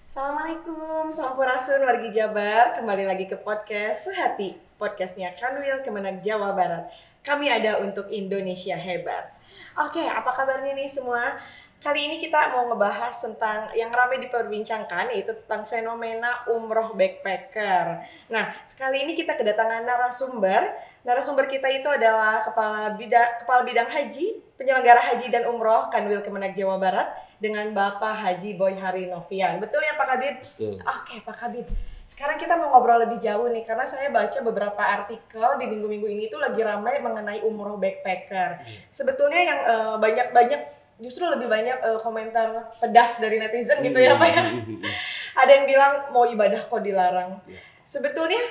Assalamualaikum, Sampurasun wargi Jabar. Kembali lagi ke podcast Sehati, podcastnya Kanwil Kemenag Jawa Barat. Kami ada untuk Indonesia hebat. Oke, apa kabarnya nih semua? Kali ini kita mau ngebahas tentang yang ramai diperbincangkan, yaitu tentang fenomena umroh backpacker. Nah, sekali ini kita kedatangan narasumber. Narasumber kita itu adalah Kepala Bidang Haji, Penyelenggara Haji dan Umroh Kanwil Kemenag Jawa Barat, dengan Bapak Haji Boy Harinovian. Betul ya Pak Kabid? Betul. Oke Pak Kabid. Sekarang kita mau ngobrol lebih jauh nih, karena saya baca beberapa artikel di minggu-minggu ini tuh lagi ramai mengenai umroh backpacker. Sebetulnya yang banyak justru lebih banyak komentar pedas dari netizen gitu ya Pak ya. Ada yang bilang mau ibadah kok dilarang. Sebetulnya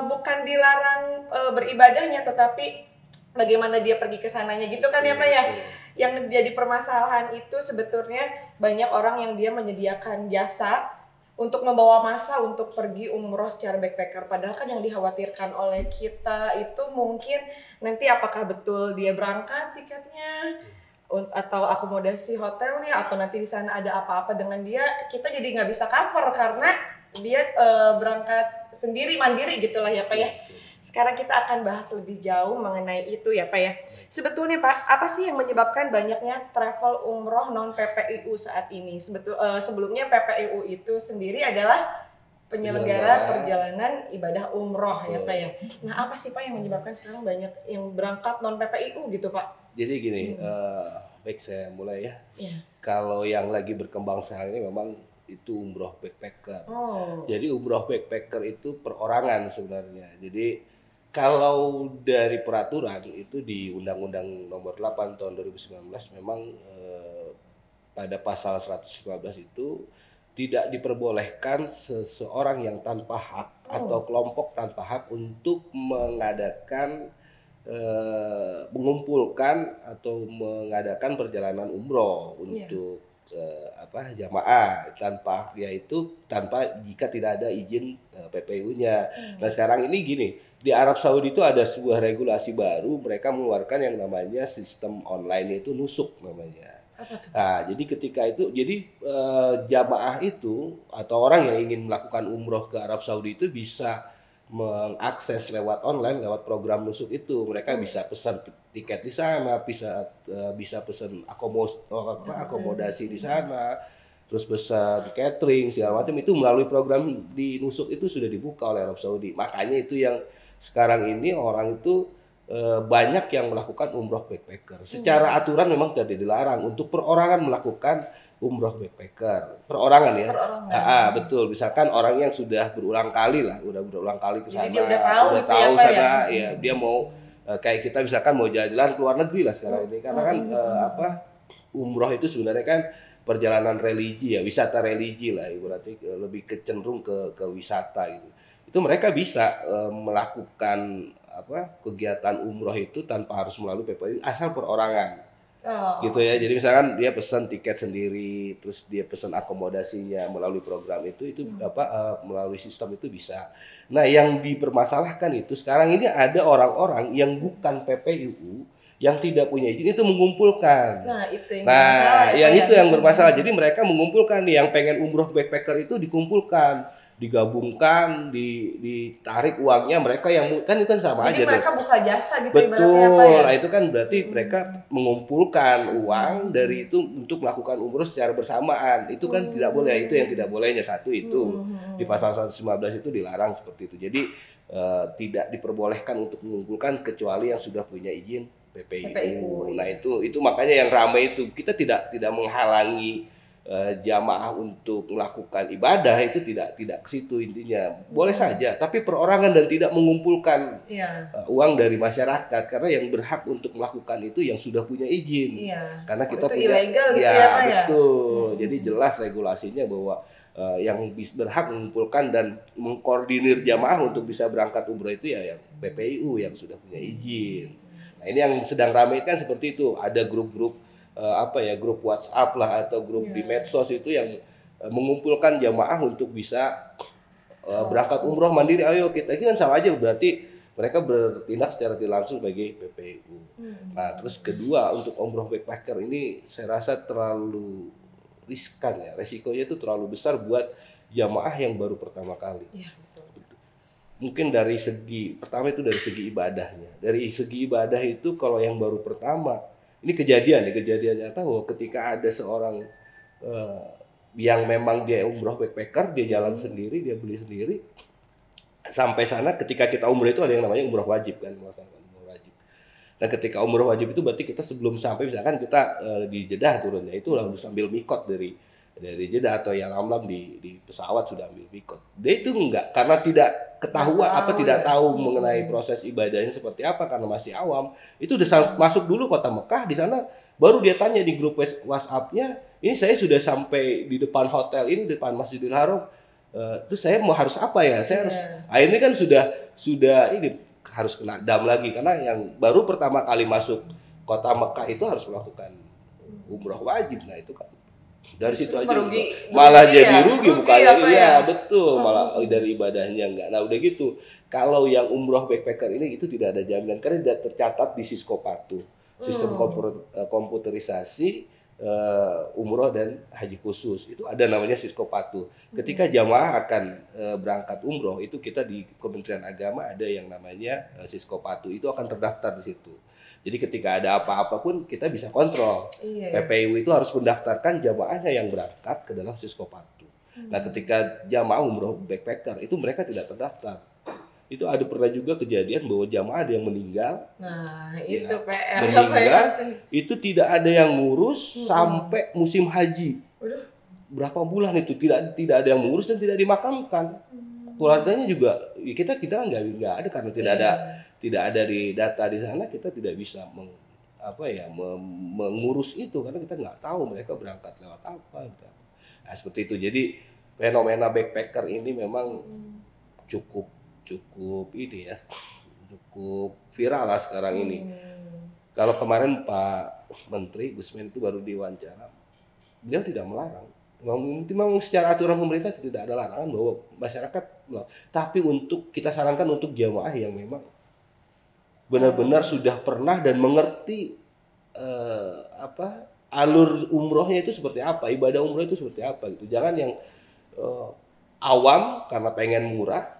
bukan dilarang beribadahnya, tetapi bagaimana dia pergi ke sananya gitu kan ya Pak ya. Yang jadi permasalahan itu sebetulnya banyak orang yang dia menyediakan jasa untuk membawa massa untuk pergi umroh secara backpacker. Padahal kan yang dikhawatirkan oleh kita itu mungkin nanti apakah betul dia berangkat tiketnya, atau akomodasi hotelnya, atau nanti di sana ada apa-apa dengan dia, kita jadi nggak bisa cover karena dia berangkat sendiri mandiri gitulah ya Pak ya. Sekarang kita akan bahas lebih jauh mengenai itu ya Pak ya. Sebetulnya Pak, apa sih yang menyebabkan banyaknya travel umroh non PPIU saat ini? Sebelumnya PPIU itu sendiri adalah penyelenggara perjalanan ibadah umroh ya Pak ya. Nah, apa sih Pak yang menyebabkan sekarang banyak yang berangkat non PPIU gitu Pak? Jadi gini, baik saya mulai ya. Iya. Kalau yang lagi berkembang sekarang ini memang itu umroh backpacker. Oh. Jadi umroh backpacker itu perorangan sebenarnya. Jadi kalau dari peraturan itu di Undang-Undang Nomor 8 tahun 2019 memang pada pasal 115 itu tidak diperbolehkan seseorang yang tanpa hak atau kelompok tanpa hak untuk mengadakan mengumpulkan atau mengadakan perjalanan umroh untuk jamaah tanpa jika tidak ada izin PPU-nya. Nah sekarang ini gini, di Arab Saudi itu ada sebuah regulasi baru, mereka mengeluarkan yang namanya sistem online, itu nusuk namanya. Apa tuh? Nah, jadi ketika itu, jamaah itu atau orang yang ingin melakukan umroh ke Arab Saudi itu bisa mengakses lewat online, lewat program nusuk itu. Mereka bisa pesan tiket di sana, bisa pesan akomodasi di sana, terus pesan catering segala macam, itu melalui program di nusuk itu sudah dibuka oleh Arab Saudi. Makanya itu yang sekarang ini orang itu banyak yang melakukan umroh backpacker. Secara aturan memang tidak dilarang untuk perorangan melakukan umroh backpacker. Perorangan ya. Perorangan. Betul. Misalkan orang yang sudah berulang kali ke sana. Jadi dia udah tahu gitu ya, Pak, sana, ya? dia mau kayak kita misalkan mau jalan-jalan ke luar negeri lah sekarang ini. Karena kan umroh itu sebenarnya kan perjalanan religi ya, wisata religi lah, berarti lebih cenderung ke wisata gitu. Itu mereka bisa melakukan kegiatan umroh itu tanpa harus melalui PPI, asal perorangan. Gitu ya. Jadi misalkan dia pesan tiket sendiri, terus dia pesan akomodasinya melalui program itu melalui sistem itu bisa. Nah, yang dipermasalahkan itu sekarang ini ada orang-orang yang bukan PPIU yang tidak punya izin itu mengumpulkan. Nah, itu yang bermasalah ya, itu yang bermasalah. Jadi mereka mengumpulkan nih, yang pengen umroh backpacker itu dikumpulkan, digabungkan, ditarik uangnya, mereka yang kan itu kan sama Jadi aja. mereka buka jasa gitu Betul. ibaratnya Pak ya. Nah, itu kan berarti mereka mengumpulkan uang dari itu untuk melakukan umroh secara bersamaan. Itu kan tidak boleh. Itu yang tidak bolehnya, satu itu. Di pasal 115 itu dilarang seperti itu. Jadi tidak diperbolehkan untuk mengumpulkan kecuali yang sudah punya izin PPIU. Nah, itu makanya yang ramai itu. Kita tidak menghalangi jamaah untuk melakukan ibadah, itu tidak ke situ intinya. Boleh saja, tapi perorangan dan tidak mengumpulkan uang dari masyarakat, karena yang berhak untuk melakukan itu yang sudah punya izin. Karena kita itu punya ilegal gitu ya Pak ya. Betul. Jadi jelas regulasinya bahwa yang berhak mengumpulkan dan mengkoordinir jamaah untuk bisa berangkat umroh itu ya yang PPIU yang sudah punya izin. Nah, ini yang sedang ramai kan seperti itu. Ada grup-grup grup WhatsApp lah atau grup di medsos itu yang mengumpulkan jamaah untuk bisa berangkat umroh mandiri. Ayo kita, ini kan sama aja, berarti mereka bertindak secara tidak langsung sebagai PPU. Nah, terus kedua, untuk umroh backpacker ini saya rasa terlalu riskan ya, resikonya itu terlalu besar buat jamaah yang baru pertama kali. Iya, betul. Mungkin dari segi pertama itu dari segi ibadahnya. Dari segi ibadah itu kalau yang baru pertama, ini kejadian nyata bahwa ketika ada seorang eh, yang memang dia umroh backpacker, dia jalan sendiri, dia beli sendiri. Sampai sana ketika kita umroh itu ada yang namanya umroh wajib kan, melaksanakan umroh wajib. Dan ketika umroh wajib itu berarti kita sebelum sampai misalkan kita di Jeddah turunnya itu harus ambil mikot dari Jeddah atau yang lamlam di pesawat sudah ambil mikot. Dia itu enggak karena tidak ketahuan tidak tahu mengenai proses ibadahnya seperti apa karena masih awam. Itu udah masuk dulu kota Mekah, di sana baru dia tanya di grup WhatsApp-nya, ini saya sudah sampai di depan hotel ini, depan Masjidil Haram. Terus saya mau harus apa ya? Saya harus akhirnya kan sudah ini harus kena dam lagi karena yang baru pertama kali masuk kota Mekah itu harus melakukan umroh wajib. Nah itu kan dari situ aja malah jadi rugi bukannya iya betul malah dari ibadahnya enggak. Nah udah gitu kalau yang umroh backpacker ini itu tidak ada jaminan karena tidak tercatat di Siskopatu sistem komputerisasi umroh dan haji khusus itu ada namanya Siskopatu. Ketika jamaah akan berangkat umroh itu kita di Kementerian Agama ada yang namanya Siskopatu itu akan terdaftar di situ. Jadi ketika ada apa-apa pun kita bisa kontrol. PPIU itu harus mendaftarkan jamaahnya yang berangkat ke dalam Siskopatu. Nah ketika jamaah umroh backpacker itu mereka tidak terdaftar. Itu ada pernah juga kejadian bahwa jamaah ada yang meninggal. Nah, itu ya, PR. Meninggal, itu tidak ada yang ngurus sampai musim haji. Berapa bulan itu tidak ada yang mengurus dan tidak dimakamkan. Keluarganya juga kita nggak ada karena tidak ada di data di sana, kita tidak bisa mengurus itu karena kita nggak tahu mereka berangkat lewat apa. Nah, seperti itu. Jadi fenomena backpacker ini memang cukup ini ya, cukup viral lah sekarang ini. Kalau kemarin Pak Menteri Gusmen itu baru diwawancara, beliau tidak melarang. Memang secara aturan pemerintah tidak ada larangan bahwa masyarakat, tapi untuk kita sarankan untuk jamaah yang memang benar-benar sudah pernah dan mengerti alur umrohnya itu seperti apa, ibadah umroh itu seperti apa gitu. Jangan yang awam karena pengen murah,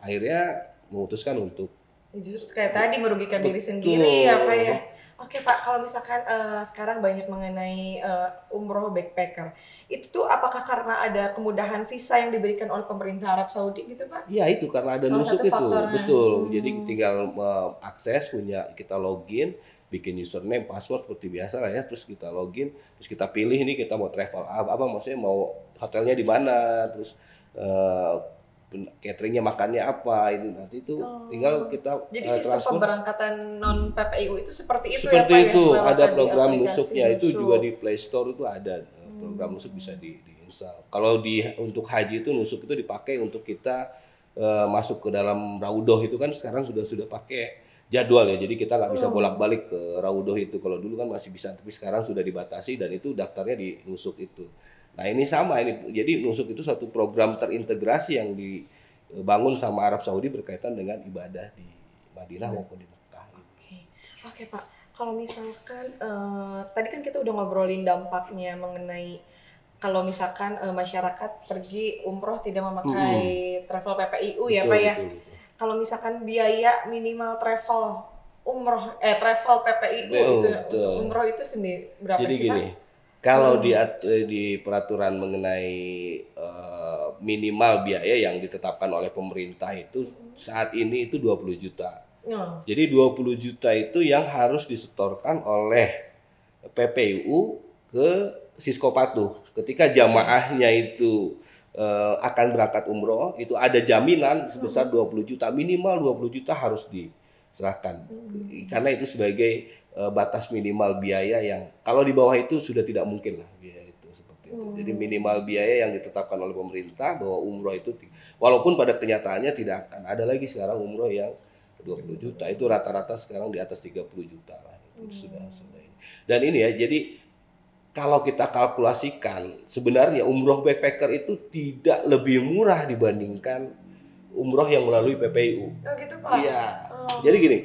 akhirnya memutuskan untuk justru kayak tadi merugikan diri sendiri ya Pak ya. Oke Pak, kalau misalkan sekarang banyak mengenai umroh backpacker, itu tuh apakah karena ada kemudahan visa yang diberikan oleh pemerintah Arab Saudi gitu Pak? Iya itu karena ada nusuk itu, betul. Jadi tinggal akses kita login, bikin username, password seperti biasa lah ya, terus kita login, terus kita pilih ini kita mau travel maksudnya mau hotelnya di mana, terus cateringnya makannya apa, ini nanti itu tinggal kita jadi sistem pemberangkatan non PPIU itu seperti itu seperti ya Pak itu ya? Ada program nusuknya itu juga di Play Store itu ada program nusuk bisa diinstal. Kalau untuk haji itu nusuk itu dipakai untuk kita masuk ke dalam Raudoh itu kan sekarang sudah pakai jadwal ya, jadi kita nggak bisa bolak-balik ke Raudoh itu. Kalau dulu kan masih bisa, tapi sekarang sudah dibatasi dan itu daftarnya di nusuk itu. Nah ini sama ini, jadi nusuk itu satu program terintegrasi yang dibangun sama Arab Saudi berkaitan dengan ibadah di Madinah maupun di Mekah. Oke Pak, kalau misalkan tadi kan kita udah ngobrolin dampaknya mengenai kalau misalkan masyarakat pergi umroh tidak memakai travel PPIU ya Pak ya. Kalau misalkan biaya minimal travel travel PPIU itu untuk umroh itu sendiri berapa jadi sih Pak? Gini, kalau di peraturan mengenai minimal biaya yang ditetapkan oleh pemerintah itu saat ini itu 20 juta. Jadi 20 juta itu yang harus disetorkan oleh PPIU ke Siskopatu. Ketika jamaahnya itu akan berangkat umroh, itu ada jaminan sebesar 20 juta, minimal 20 juta harus diserahkan. Karena itu sebagai batas minimal biaya yang kalau di bawah itu sudah tidak mungkin lah biaya itu seperti itu. Jadi minimal biaya yang ditetapkan oleh pemerintah bahwa umroh itu walaupun pada kenyataannya tidak akan ada lagi sekarang umroh yang 20 juta, itu rata-rata sekarang di atas 30 juta lah. Itu sudah ini. Dan ini ya, jadi kalau kita kalkulasikan sebenarnya umroh backpacker itu tidak lebih murah dibandingkan umroh yang melalui PPIU. Oh gitu Pak. Iya. Jadi gini,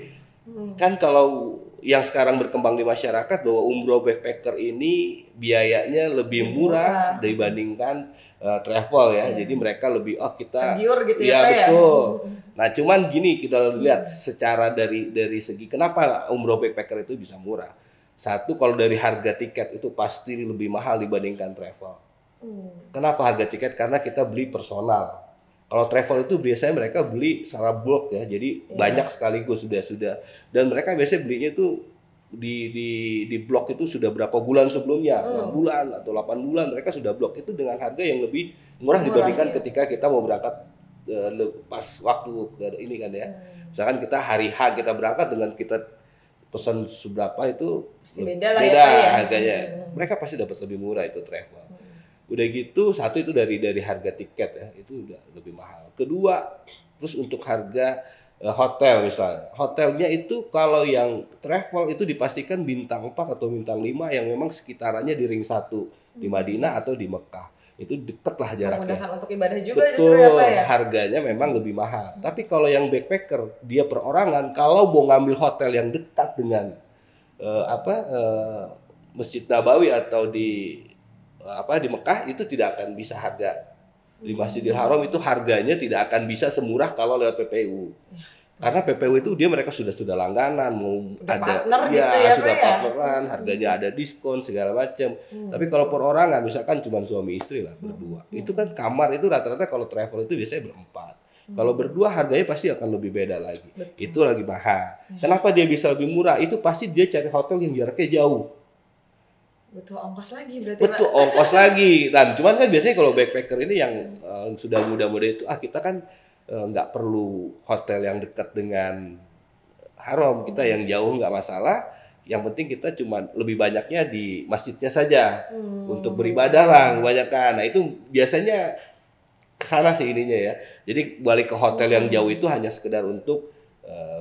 kan kalau yang sekarang berkembang di masyarakat bahwa umroh backpacker ini biayanya lebih murah dibandingkan travel ya. Jadi mereka lebih kita tergiur gitu ya ya Pak ya. betul. Nah, cuman gini kita lihat secara dari segi kenapa umroh backpacker itu bisa murah. Satu, kalau dari harga tiket itu pasti lebih mahal dibandingkan travel. Kenapa harga tiket? Karena kita beli personal. Kalau travel itu biasanya mereka beli secara bulk ya, jadi banyak sekaligus sudah. Dan mereka biasanya belinya itu di blok itu sudah berapa bulan sebelumnya, 6 bulan atau 8 bulan mereka sudah blok itu dengan harga yang lebih murah dibandingkan ketika kita mau berangkat pas waktu ini kan ya. Misalkan kita hari H kita berangkat dengan kita pesan seberapa itu pasti beda lah beda ya, harganya. Mereka pasti dapat lebih murah itu travel. Udah gitu, satu itu dari harga tiket ya, itu udah lebih mahal. Kedua, terus untuk harga hotel misalnya. Hotelnya itu kalau yang travel itu dipastikan bintang 4 atau bintang 5 yang memang sekitarannya di ring 1 di Madinah atau di Mekah. Itu deket lah jaraknya. Memudahkan untuk ibadah juga betul, justru ya Pak ya. harganya memang lebih mahal. Tapi kalau yang backpacker, dia perorangan, kalau mau ngambil hotel yang dekat dengan Masjid Nabawi atau di Mekah itu tidak akan bisa harga di Masjidil Haram itu harganya tidak akan bisa semurah kalau lewat PPU. Karena PPU itu mereka sudah langganan, mau ada partner gitu ya, sudah Pak ya? partneran, harganya ada diskon segala macam. Tapi kalau perorangan misalkan cuma suami istri lah berdua. Itu kan kamar itu rata-rata kalau travel itu biasanya berempat. Kalau berdua harganya pasti akan lebih beda lagi. Itu lagi mahal. Kenapa dia bisa lebih murah? Itu pasti dia cari hotel yang jaraknya jauh. Butuh ongkos lagi berarti Betul, Pak. ongkos lagi. Dan cuman kan biasanya kalau backpacker ini yang sudah muda-muda itu, kita kan nggak perlu hotel yang dekat dengan haram, kita yang jauh nggak masalah. Yang penting kita cuma lebih banyaknya di masjidnya saja untuk beribadah lah, kebanyakan. Nah itu biasanya kesana sih ininya ya. Jadi balik ke hotel yang jauh itu hanya sekedar untuk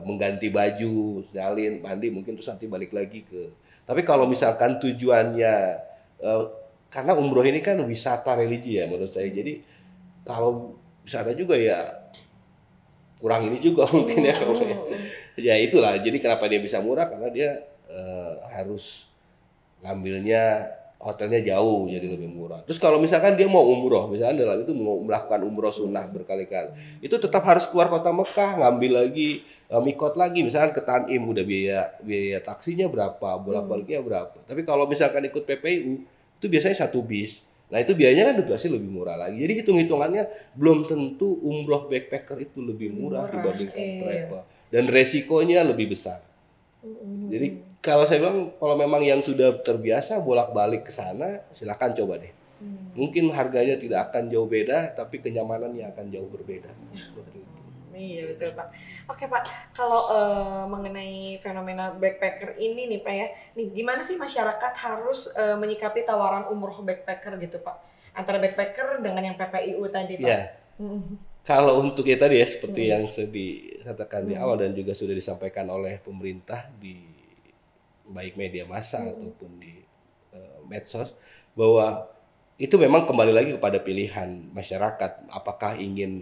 mengganti baju, nyalin, mandi, mungkin terus nanti balik lagi ke. Tapi kalau misalkan tujuannya, karena umroh ini kan wisata religi ya menurut saya. Jadi kalau wisata juga ya kurang ini juga mungkin ya kalau saya. Ya itulah. Jadi kenapa dia bisa murah? Karena dia harus ngambilnya hotelnya jauh jadi lebih murah. Terus kalau misalkan dia mau umroh, misalkan dalam itu mau melakukan umroh sunnah berkali-kali, itu tetap harus keluar kota Mekah, ngambil lagi mikot lagi, misalkan ke Tanim udah biaya taksinya berapa, bolak-baliknya berapa. Tapi kalau misalkan ikut PPU itu biasanya satu bis. Nah itu biayanya kan pasti lebih murah lagi. Jadi hitung-hitungannya belum tentu umroh backpacker itu lebih murah dibandingkan travel. Dan resikonya lebih besar. Jadi kalau saya bilang kalau memang yang sudah terbiasa bolak-balik ke sana, silakan coba deh. Mungkin harganya tidak akan jauh beda, tapi kenyamanannya akan jauh berbeda. Iya betul Pak. Oke Pak, kalau mengenai fenomena backpacker ini nih Pak ya, nih gimana sih masyarakat harus menyikapi tawaran umroh backpacker gitu Pak? Antara backpacker dengan yang PPIU tadi Pak. Ya. Kalau untuk ya tadi ya seperti yang sudah dikatakan di awal dan juga sudah disampaikan oleh pemerintah di baik media massa ataupun di medsos bahwa itu memang kembali lagi kepada pilihan masyarakat apakah ingin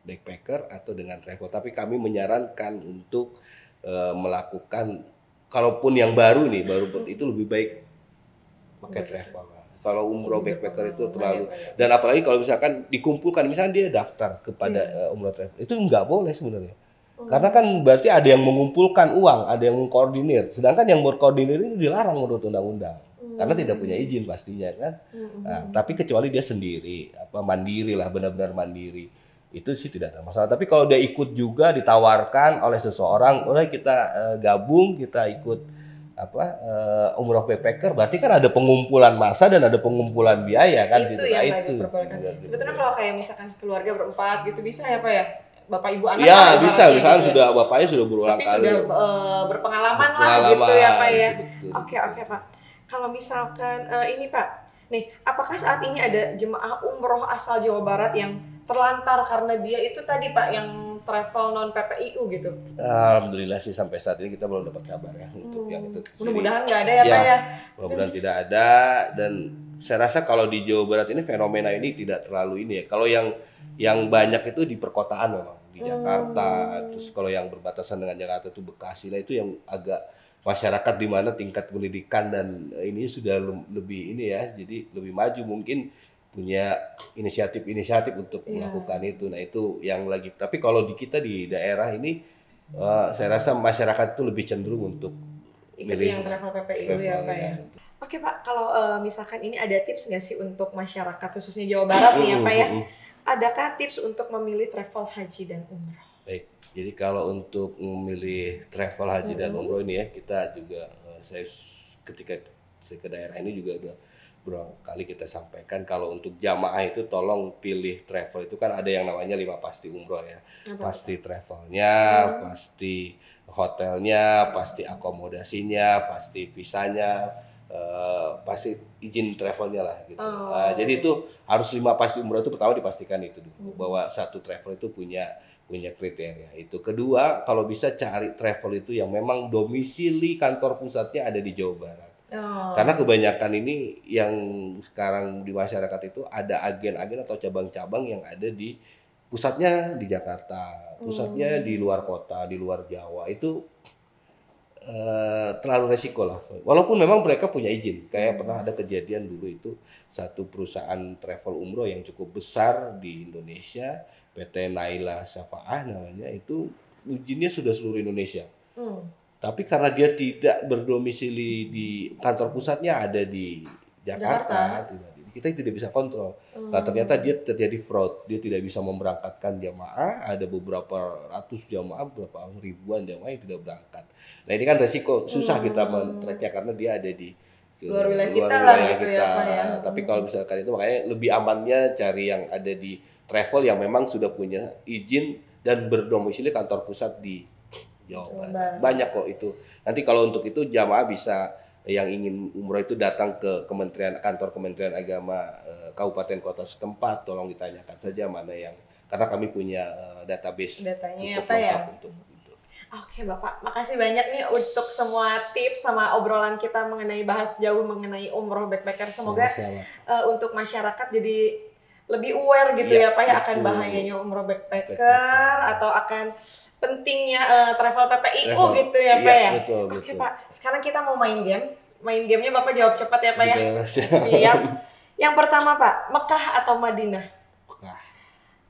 backpacker atau dengan travel. Tapi kami menyarankan untuk melakukan kalaupun yang baru nih itu lebih baik pakai travel. Kalau umroh backpacker itu terlalu dan apalagi kalau misalkan dikumpulkan misalnya dia daftar kepada umroh travel itu nggak boleh sebenarnya. Karena kan berarti ada yang mengumpulkan uang, ada yang mengkoordinir. Sedangkan yang berkoordinir itu dilarang menurut undang-undang. Karena tidak punya izin pastinya kan. Nah, tapi kecuali dia sendiri, mandiri lah, benar-benar mandiri. Itu sih tidak ada masalah. Tapi kalau dia ikut juga ditawarkan oleh seseorang, oleh kita gabung, kita ikut umroh backpacker, berarti kan ada pengumpulan massa dan ada pengumpulan biaya kan itu situ. yang Nah, itu. Sebetulnya kalau kayak misalkan sekeluarga berempat gitu bisa ya Pak ya? Bapak ibu anak ya bisa misalnya gitu sudah bapaknya sudah berulang tapi kali sudah berpengalaman lah gitu ya Pak ya. Oke Pak, kalau misalkan ini Pak nih, apakah saat ini ada jemaah umroh asal Jawa Barat yang terlantar karena dia itu tadi Pak yang travel non PPIU gitu? Alhamdulillah sih sampai saat ini kita belum dapat kabar ya untuk yang itu. Mudah-mudahan nggak ada ya Pak ya. Mudah-mudahan tidak ada dan saya rasa kalau di Jawa Barat ini fenomena ini tidak terlalu ini ya. Kalau yang banyak itu di perkotaan memang di Jakarta, terus kalau yang berbatasan dengan Jakarta itu Bekasi, nah itu yang agak masyarakat di mana tingkat pendidikan dan ini sudah lebih ini ya, jadi lebih maju mungkin punya inisiatif-inisiatif untuk melakukan itu. Nah itu yang lagi. Tapi kalau di kita di daerah ini, saya rasa masyarakat itu lebih cenderung untuk ikuti yang travel PPI itu ya Pak ya. Oke Pak, kalau misalkan ini ada tips nggak sih untuk masyarakat khususnya Jawa Barat nih ya Pak ya? Adakah tips untuk memilih travel haji dan umroh? Baik, jadi kalau untuk memilih travel haji dan umroh ini ya, kita juga saya ketika saya ke daerah ini juga udah beberapa kali kita sampaikan kalau untuk jamaah itu tolong pilih travel itu kan ada yang namanya 5 pasti umroh ya. Pasti travelnya, pasti hotelnya, pasti akomodasinya, pasti visanya, pasti izin travelnya lah gitu. Jadi itu harus 5 pasti umroh itu pertama dipastikan itu dulu bahwa satu travel itu punya kriteria itu. Kedua, kalau bisa cari travel itu yang memang domisili kantor pusatnya ada di Jawa Barat. Karena kebanyakan ini yang sekarang di masyarakat itu ada agen-agen atau cabang-cabang yang ada di pusatnya di Jakarta, pusatnya di luar kota, di luar Jawa. Itu terlalu resiko lah. Walaupun memang mereka punya izin. Kayak pernah ada kejadian dulu itu satu perusahaan travel umroh yang cukup besar di Indonesia, PT Naila Syafa'ah namanya, itu izinnya sudah seluruh Indonesia. Tapi karena dia tidak berdomisili di kantor pusatnya ada di Jakarta. Kita tidak bisa kontrol. Nah ternyata dia terjadi fraud, dia tidak bisa memberangkatkan jamaah, ada beberapa ratus jamaah, beberapa ribuan jamaah yang tidak berangkat. Nah ini kan resiko, susah kita men-tracknya karena dia ada di luar wilayah kita lah gitu ya Pak ya. Tapi kalau misalkan itu makanya lebih amannya cari yang ada di travel yang memang sudah punya izin dan berdomisili kantor pusat di Jawa Barat. Banyak kok itu. Nanti kalau untuk itu jamaah bisa yang ingin umroh itu datang ke kantor Kementerian Agama kabupaten kota setempat, tolong ditanyakan saja mana yang, karena kami punya database datanya apa ya untuk itu. Oke Bapak, makasih banyak nih untuk semua tips sama obrolan kita mengenai bahas jauh mengenai umroh backpacker. Semoga untuk masyarakat jadi lebih aware gitu ya Pak ya akan bahayanya umroh backpacker atau akan pentingnya travel PPIU gitu ya Pak ya. Betul. Oke Pak, sekarang kita mau main game. Main gamenya Bapak jawab cepat ya Pak ya. Siap. Yang pertama Pak, Mekah atau Madinah? Mekah.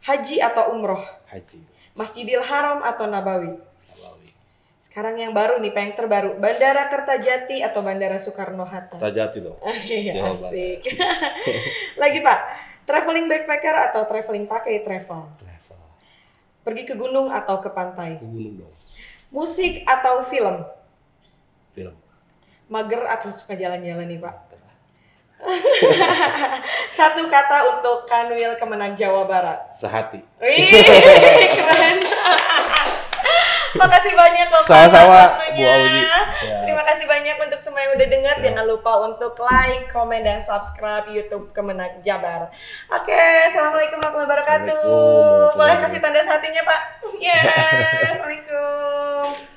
Haji atau umroh? Haji. Masjidil Haram atau Nabawi? Nabawi. Sekarang yang baru nih, yang terbaru, Bandara Kertajati atau Bandara Soekarno-Hatta? Kertajati dong. Asik. Lagi Pak, traveling backpacker atau traveling pakai travel? Pergi ke gunung atau ke pantai? Ke gunung dong. Musik atau film? Film. Mager atau suka jalan-jalan nih Pak? Satu kata untuk Kanwil Kemenang Jawa Barat. Sehati. Wih, keren. Makasih banyak Bapak. Sama-sama Bu Audi. Terima kasih banyak untuk semua yang udah dengar. Jangan lupa untuk like, komen, dan subscribe YouTube Kemenang Jabar. Oke, assalamualaikum warahmatullahi wabarakatuh. Boleh kasih tanda hatinya Pak? Ya, assalamualaikum.